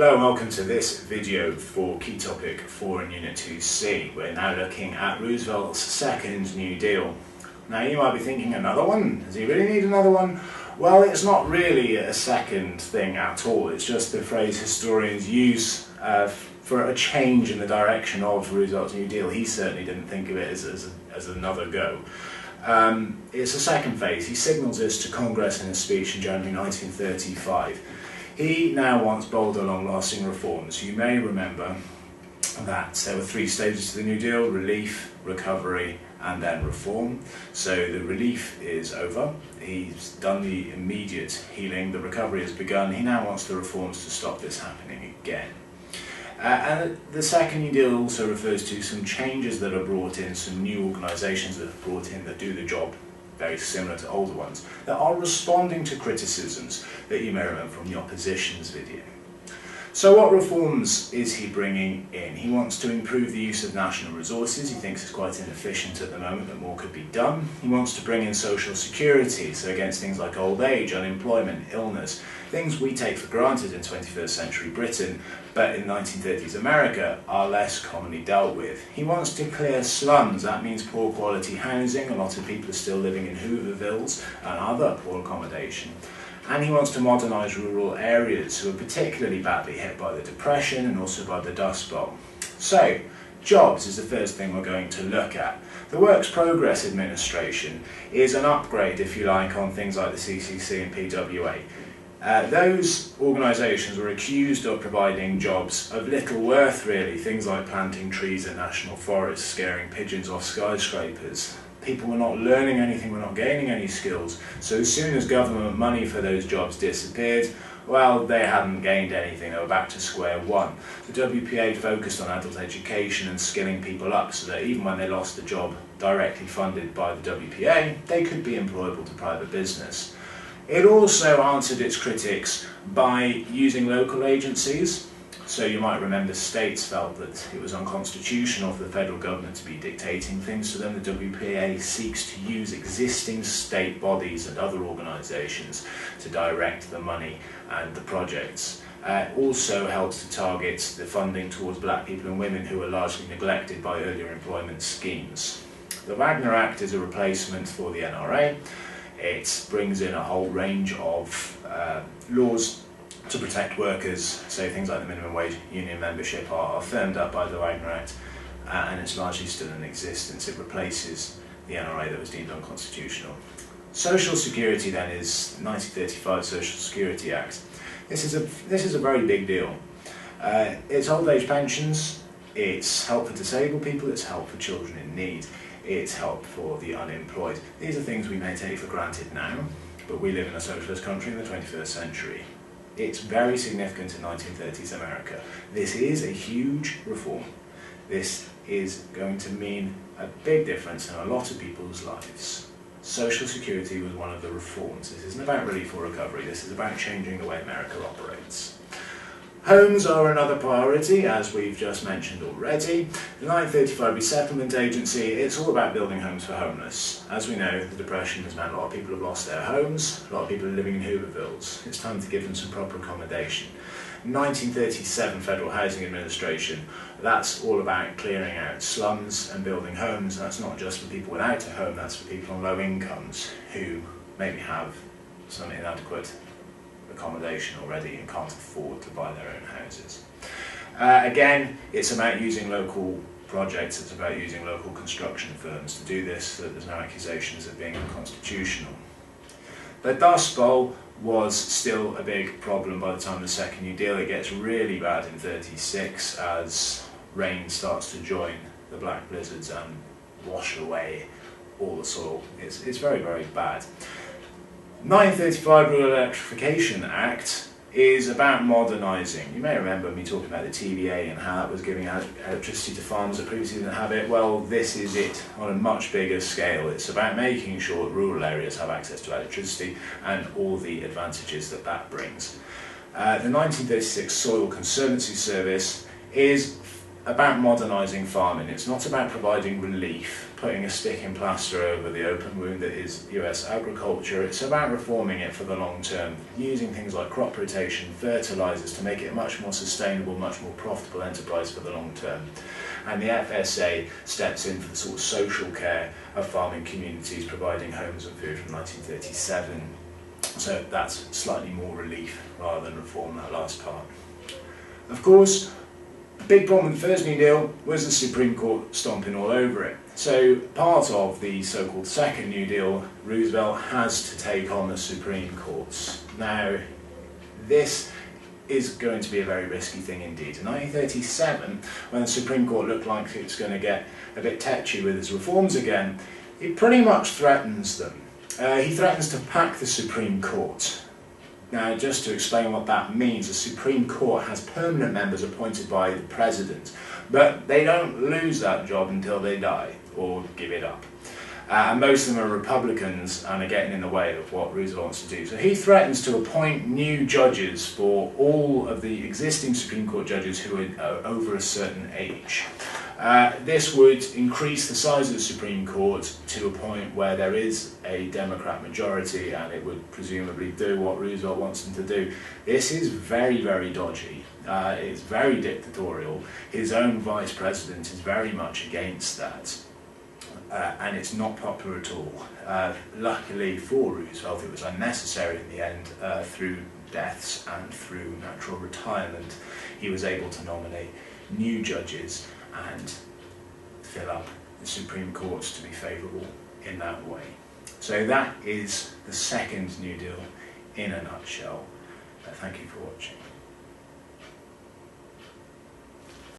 Hello and welcome to this video for Key Topic 4 in Unit 2C. We're now looking at Roosevelt's second New Deal. Now you might be thinking, another one? Does he really need another one? Well, it's not really a second thing at all. It's just the phrase historians use for a change in the direction of Roosevelt's New Deal. He certainly didn't think of it as another go. It's a second phase. He signals this to Congress in a speech in January 1935. He now wants bolder, long-lasting reforms. You may remember that there were three stages to the New Deal: relief, recovery, and then reform. So the relief is over. He's done the immediate healing. The recovery has begun. He now wants the reforms to stop this happening again. And the second New Deal also refers to some changes that are brought in, some new organisations that are brought in that do the job very similar to older ones, that are responding to criticisms that you may remember from the opposition's video. So what reforms is he bringing in? He wants to improve the use of national resources. He thinks it's quite inefficient at the moment, that more could be done. He wants to bring in social security, so against things like old age, unemployment, illness, things we take for granted in 21st century Britain, but in 1930s America are less commonly dealt with. He wants to clear slums. That means poor quality housing. A lot of people are still living in Hoovervilles and other poor accommodation. And he wants to modernise rural areas who are particularly badly hit by the Depression and also by the Dust Bowl. So, jobs is the first thing we're going to look at. The Works Progress Administration is an upgrade, if you like, on things like the GCSE and PWA. Those organisations were accused of providing jobs of little worth, really, things like planting trees in national forests, scaring pigeons off skyscrapers. People were not learning anything, were not gaining any skills. So as soon as government money for those jobs disappeared, well, they hadn't gained anything, they were back to square one. The WPA focused on adult education and skilling people up so that even when they lost the job directly funded by the WPA, they could be employable to private business. It also answered its critics by using local agencies. So you might remember states felt that it was unconstitutional for the federal government to be dictating things to them. The WPA seeks to use existing state bodies and other organisations to direct the money and the projects. It also helps to target the funding towards black people and women who are largely neglected by earlier employment schemes. The Wagner Act is a replacement for the NRA. It brings in a whole range of laws to protect workers, so things like the minimum wage, union membership are firmed up by the Wagner Act, and it's largely still in existence. It replaces the NRA that was deemed unconstitutional. Social Security then is the 1935 Social Security Act. This is a very big deal. It's old age pensions, it's help for disabled people, it's help for children in need, it's help for the unemployed. These are things we may take for granted now, but we live in a socialist country in the 21st century. It's very significant in 1930s America. This is a huge reform. This is going to mean a big difference in a lot of people's lives. Social Security was one of the reforms. This isn't about relief or recovery, this is about changing the way America operates. Homes are another priority, as we've just mentioned already. The 1935 Resettlement Agency, it's all about building homes for homeless. As we know, the Depression has meant a lot of people have lost their homes, a lot of people are living in Hoovervilles. It's time to give them some proper accommodation. 1937 Federal Housing Administration, that's all about clearing out slums and building homes. That's not just for people without a home, that's for people on low incomes who maybe have some inadequate accommodation already and can't afford to buy their own houses. Again, it's about using local projects, it's about using local construction firms to do this so that there's no accusations of being unconstitutional. The Dust Bowl was still a big problem by the time of the Second New Deal. It gets really bad in 1936 as rain starts to join the black blizzards and wash away all the soil. It's very, very bad. 1935 Rural Electrification Act is about modernising. You may remember me talking about the TVA and how that was giving electricity to farmers that previously didn't have it. Well, this is it on a much bigger scale. It's about making sure that rural areas have access to electricity and all the advantages that that brings. The 1936 Soil Conservancy Service is about modernising farming. It's not about providing relief, putting a stick in plaster over the open wound that is US agriculture. It's about reforming it for the long term, using things like crop rotation, fertilisers to make it a much more sustainable, much more profitable enterprise for the long term. And the FSA steps in for the sort of social care of farming communities, providing homes and food from 1937. So that's slightly more relief rather than reform, that last part. Of course, the big problem with the first New Deal was the Supreme Court stomping all over it. So part of the so-called second New Deal, Roosevelt has to take on the Supreme Courts. Now, this is going to be a very risky thing indeed. In 1937, when the Supreme Court looked like it was going to get a bit tetchy with its reforms again, he pretty much threatens them. He threatens to pack the Supreme Court. Now, just to explain what that means, the Supreme Court has permanent members appointed by the President, but they don't lose that job until they die or give it up. And most of them are Republicans and are getting in the way of what Roosevelt wants to do. So he threatens to appoint new judges for all of the existing Supreme Court judges who are over a certain age. This would increase the size of the Supreme Court to a point where there is a Democrat majority, and it would presumably do what Roosevelt wants them to do. This is very, very dodgy. It's very dictatorial. His own vice president is very much against that. And it's not popular at all. Luckily for Roosevelt, it was unnecessary in the end. Through deaths and through natural retirement, he was able to nominate new judges and fill up the Supreme Courts to be favourable in that way. So that is the second New Deal in a nutshell. Thank you for watching.